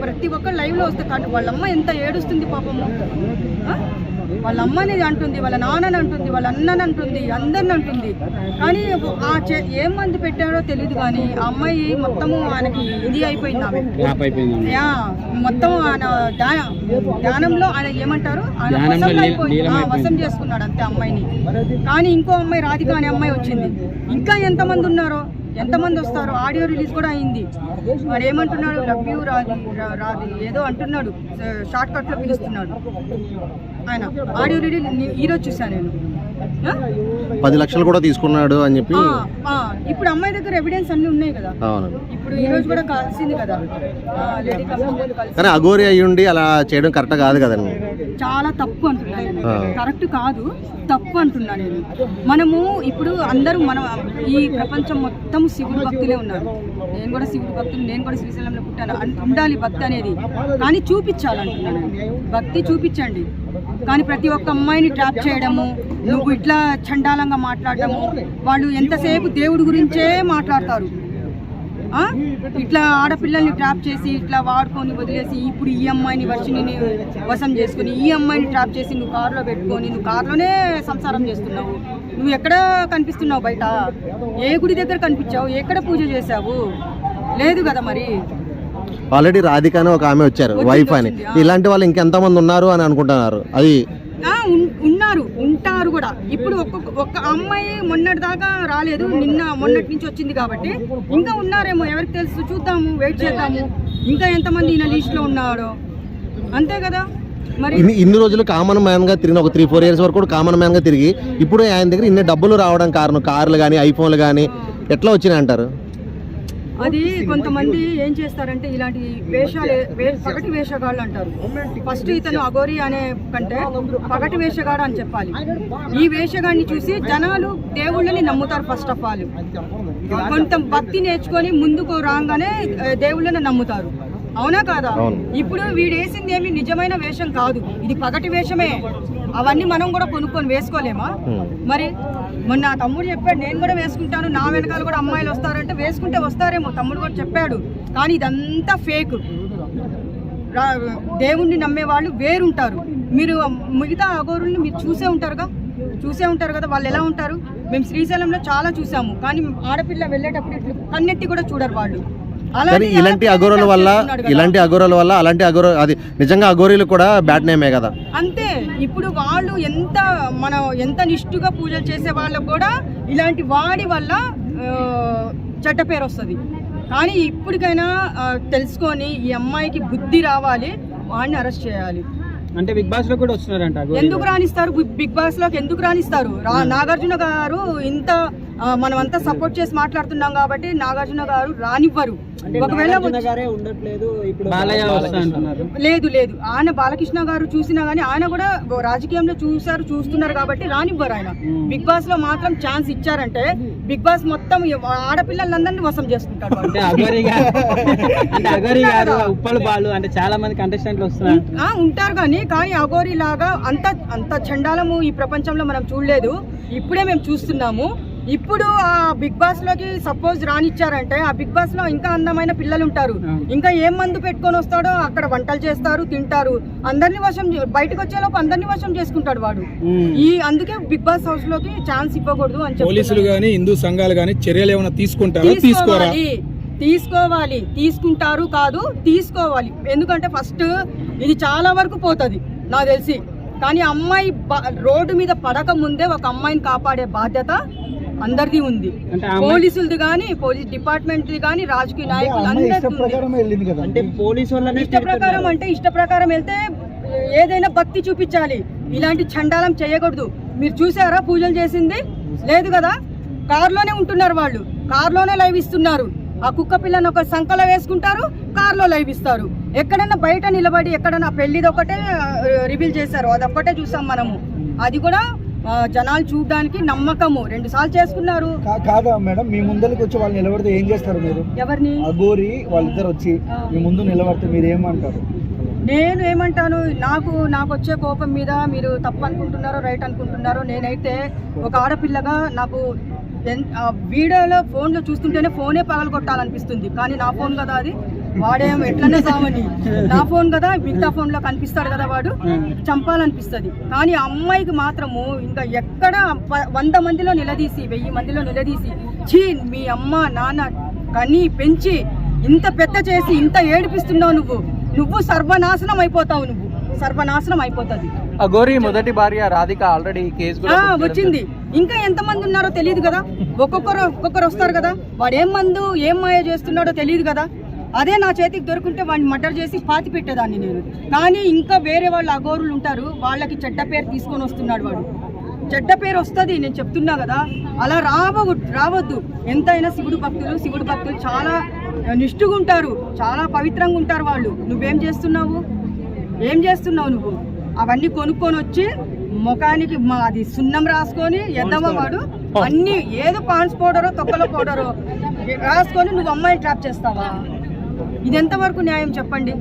ప్రతి ఒక్కరు లైవ్లో వస్తే వాళ్ళ అమ్మ ఎంత ఏడుస్తుంది పాపము. వాళ్ళ అమ్మని అంటుంది, వాళ్ళ నాన్నని అంటుంది, వాళ్ళ అన్నని అంటుంది, అందరిని అంటుంది. కానీ ఏం మంది పెట్టారో తెలియదు. కానీ ఆ అమ్మాయి మొత్తము ఆయనకి ఇది అయిపోయింది. ఆమె మొత్తం ఆయన ధ్యానంలో ఆయన ఏమంటారు, వశం చేసుకున్నాడు అంతే అమ్మాయిని. కానీ ఇంకో అమ్మాయి రాధిక అనే అమ్మాయి వచ్చింది. ఇంకా ఎంతమంది ఉన్నారో, ఎంతమంది వస్తారో. ఆడియో రిలీజ్ కూడా అయింది. వాడు ఏమంటున్నాడు, లవ్ యూ రాధి ఏదో అంటున్నాడు, షార్ట్ కట్లో పిలుస్తున్నాడు ఆయన. ఆడియో రిలీజ్ ఈరోజు చూసాను నేను. 10 లక్షలు కూడా తీసుకున్నాడు అని చెప్పి. ఇప్పుడు అమ్మాయి దగ్గర ఎవిడెన్స్ అన్ని ఉన్నాయి కదా. ఇప్పుడు ఈ రోజు కూడా కలిసింది కదా లేడీ కానిస్టేబుల్. కానీ అఘోరి అయ్యుండి అలా చేయడం కరెక్ట్ కాదు కదండి. చాలా తప్పు అంటున్నాను. కరెక్ట్ కాదు, తప్పు అంటున్నా నేను. మనము ఇప్పుడు అందరూ ఈ ప్రపంచం మొత్తం శివుడు భక్తులే ఉన్నారు. నేను కూడా శివుడు భక్తులు, నేను కూడా శ్రీశైలంలో పుట్టాను. ఉండాలి భక్తి అనేది, కానీ చూపించాలంటున్నాను. భక్తి చూపించండి, కానీ ప్రతి ఒక్క అమ్మాయిని ట్రాప్ చేయడము, నువ్వు ఇట్లా చండాలంగా మాట్లాడటము. వాళ్ళు ఎంతసేపు దేవుడి గురించే మాట్లాడతారు. ఇట్లా ఆడపిల్లల్ని ట్రాప్ చేసి ఇట్లా వాడుకొని వదిలేసి, ఇప్పుడు ఈ అమ్మాయిని వర్షిని వశం చేసుకుని, ఈ అమ్మాయిని ట్రాప్ చేసి నువ్వు కారులో పెట్టుకొని, నువ్వు కారులోనే సంసారం చేస్తున్నావు. నువ్వు ఎక్కడ కనిపిస్తున్నావు? బయట ఏ గుడి దగ్గర కనిపించావు? ఎక్కడ పూజ చేసావు? లేదు కదా. మరి ఆల్రెడీ రాధిక అని ఒక ఆమె వచ్చారు, వైఫ్ అని. ఇలాంటి వాళ్ళు ఇంకెంతమంది ఉన్నారు అని అనుకుంటున్నారు. అది ఉంటారు కూడా. ఇప్పుడు ఒక్క అమ్మాయి మొన్నటి దాకా రాలేదు, మొన్నటి నుంచి వచ్చింది కాబట్టి ఇంకా ఉన్నారేమో, ఎవరికి తెలుసు. చూద్దాము, వెయిట్ చేద్దాము. ఇంకా ఎంతమంది ఈయన లిస్ట్ లో ఉన్నాడో, అంతే కదా. మరి ఇన్ని రోజులు కామన్ మ్యాన్ గా తిరిగిన, ఒక 3-4 ఇయర్స్ వరకు కూడా కామన్ మ్యాన్ గా తిరిగి, ఇప్పుడు ఆయన దగ్గర ఇన్ని డబ్బులు రావడం కారణం కార్లు కానీ ఐఫోన్లు కానీ ఎట్లా వచ్చినాయి అంటారు? అది కొంతమంది ఏం చేస్తారంటే ఇలాంటి పగటి వేషగాళ్ళు అంటారు. ఫస్ట్ ఇతను అఘోరి అనే కంటే పగటి వేషగాడు అని చెప్పాలి. ఈ వేషగాడిని చూసి జనాలు దేవుళ్ళని నమ్ముతారు. ఫస్ట్ ఆఫ్ ఆల్ కొంత భక్తి నేర్చుకొని ముందుకు రాగానే దేవుళ్ళని నమ్ముతారు. అవునా కాదా? ఇప్పుడు వీడేసింది ఏమి నిజమైన వేషం కాదు, ఇది పగటి వేషమే. అవన్నీ మనం కూడా కొనుక్కొని వేసుకోలేమా? మరి మొన్న నా తమ్ముడు చెప్పాడు, నేను కూడా వేసుకుంటాను, నా వెనకాల కూడా అమ్మాయిలు వస్తారంటే వేసుకుంటే వస్తారేమో, తమ్ముడు కూడా చెప్పాడు. కానీ ఇదంతా ఫేక్. దేవుణ్ణి నమ్మే వాళ్ళు వేరుంటారు. మీరు మిగతా అఘోరుల్ని మీరు చూసే ఉంటారు కదా వాళ్ళు ఎలా ఉంటారు. మేము శ్రీశైలంలో చాలా చూసాము, కానీ ఆడపిల్ల వెళ్ళేటప్పుడు ఇట్లా కన్నెత్తి కూడా చూడరు వాళ్ళు. ఇలాంటి అఘోరుల వల్ల అలాంటి అది నిజంగా అఘోరీలు కూడా బ్యాడ్ నేమే కదా. అంతే. ఇప్పుడు వాళ్ళు ఎంత నిష్ఠుగా పూజలు చేసే వాళ్ళకు కూడా ఇలాంటి వాడి వల్ల చెడ్డ పేరు వస్తుంది. కానీ ఇప్పటికైనా తెలుసుకొని ఈ అమ్మాయికి బుద్ధి రావాలి, వాడిని అరెస్ట్ చేయాలి. అంటే బిగ్ బాస్ లో కూడా వస్తున్నారంట. ఎందుకు రాణిస్తారు? బిగ్ బాస్ లోకి ఎందుకు రాణిస్తారు? నాగార్జున గారు ఇంత మనమంతా సపోర్ట్ చేసి మాట్లాడుతున్నాం కాబట్టి నాగార్జున గారు రానివ్వరు. ఒకవేళ లేదు ఆయన బాలకృష్ణ గారు చూసినా గానీ ఆయన కూడా రాజకీయంలో చూస్తున్నారు కాబట్టి రానివ్వరు. ఆయన బిగ్ బాస్ లో మాత్రం ఛాన్స్ ఇచ్చారంటే బిగ్ బాస్ మొత్తం ఆడపిల్లలందరినీ వశం చేసుకుంటారు. చాలా మంది కంటెస్టెంట్లు ఉంటారు కానీ అఘోరి లాగా అంత చండాలము ఈ ప్రపంచంలో మనం చూడలేదు. ఇప్పుడే మేము చూస్తున్నాము. ఇప్పుడు ఆ బిగ్ బాస్ లోకి సపోజ్ రానిచ్చారంటే ఆ బిగ్ బాస్ లో ఇంకా అందమైన పిల్లలు ఉంటారు. ఇంకా ఏం మందు పెట్టుకొని వస్తాడో అక్కడ వంటలు చేస్తారు, తింటారు. అందరినీ వశం, బయటకు వచ్చేలోపు అందరినీ వశం చేసుకుంటాడు వాడు. అందుకే బిగ్ బాస్ హౌస్ లోకి ఛాన్స్ ఇవ్వకూడదు అని చెప్పి పోలీసులు గానీ హిందూ సంఘాలు గానీ చర్యలు ఏమైనా తీసుకోవాలి. తీసుకుంటారు కాదు, తీసుకోవాలి. ఎందుకంటే ఫస్ట్ ఇది చాలా వరకు పోతుంది నాకు తెలిసి. కానీ అమ్మాయి రోడ్డు మీద పడక ముందే ఒక అమ్మాయిని కాపాడే బాధ్యత అందరిది ఉంది. పోలీసులది కానీ, పోలీస్ డిపార్ట్మెంట్ కానీ, రాజకీయ నాయకులు అందరికీ. ఇష్ట ప్రకారం వెళ్తే ఏదైనా భక్తి చూపించాలి. ఇలాంటి చండాలం చేయకూడదు. మీరు చూసారా పూజలు చేసింది? లేదు కదా. కారులోనే ఉంటున్నారు వాళ్ళు, కారులోనే లైవ్ ఇస్తున్నారు. ఆ కుక్క పిల్లని ఒక సంకలో వేసుకుంటారు, కారులో లైవ్ ఇస్తారు. ఎక్కడన్నా బయట నిలబడి ఎక్కడన్నా పెళ్లిది ఒకటే రివీల్ చేశారు, అదొక్కటే చూసాం మనము. అది కూడా జనాలు చూడడానికి నమ్మకము 2 సార్లు చేసుకున్నారు. కాదా మేడం, మీ ముందరికి వచ్చి వాళ్ళు నిలబడితే ఏం చేస్తారు మీరు? ఎవరిని? అఘోరి వాళ్ళిద్దరు వచ్చి మీ ముందు నిలబడితే మీరు ఏమంటారు? నేను ఏమంటాను, నాకు వచ్చే కోపం మీద మీరు తప్పు అనుకుంటున్నారో రైట్ అనుకుంటున్నారో, నేనైతే ఒక ఆడపిల్లగా నాకు వీడియోలో ఫోన్లో చూస్తుంటేనే ఫోనే పగలగొట్టాలనిపిస్తుంది. కానీ నా ఫోన్ కదా అది, వాడేమో ఎట్లనే సావని నా ఫోన్ కదా, మిగతా ఫోన్ లో కనిపిస్తాడు కదా వాడు, చంపాలనిపిస్తుంది. కానీ ఆ అమ్మాయికి మాత్రము ఇంకా ఎక్కడ 100 మందిలో నిలదీసి 1000 మందిలో నిలదీసి చీ మీ అమ్మ నాన్న కని పెంచి ఇంత పెద్ద చేసి ఇంత ఏడిపిస్తున్నావు, నువ్వు సర్వనాశనం అయిపోతావు, నువ్వు సర్వనాశనం అయిపోతుంది. అఘోరి మొదటి భార్య రాధిక ఆల్రెడీ కేసు వచ్చింది. ఇంకా ఎంతమంది ఉన్నారో తెలియదు కదా, ఒక్కొక్కరు వస్తారు కదా. వాడు ఏం మందు ఏం మాయ చేస్తున్నాడో తెలియదు కదా. అదే నా చేతికి దొరుకుంటే వాడిని మర్డర్ చేసి పాతి పెట్టేదాన్ని నేను. కానీ ఇంకా వేరే వాళ్ళు అఘోరులు ఉంటారు, వాళ్ళకి చెడ్డ పేరు తీసుకొని వస్తున్నాడు వాడు. చెడ్డ పేరు వస్తుంది, నేను చెప్తున్నా కదా. అలా రావద్దు. ఎంతైనా శివుడు భక్తులు చాలా నిష్ఠగా ఉంటారు, చాలా పవిత్రంగా ఉంటారు వాళ్ళు. నువ్వేం చేస్తున్నావు? నువ్వు అవన్నీ కొనుక్కొని వచ్చి ముఖానికి అది సున్నం రాసుకొని ఎద్దవాడు అన్ని ఏదో పాన్స్ పౌడరో తొక్కల పౌడరో రాసుకొని నువ్వు అమ్మాయిని ట్రాప్ చేస్తావా? ఇది ఎంతవరకు న్యాయం చెప్పండి.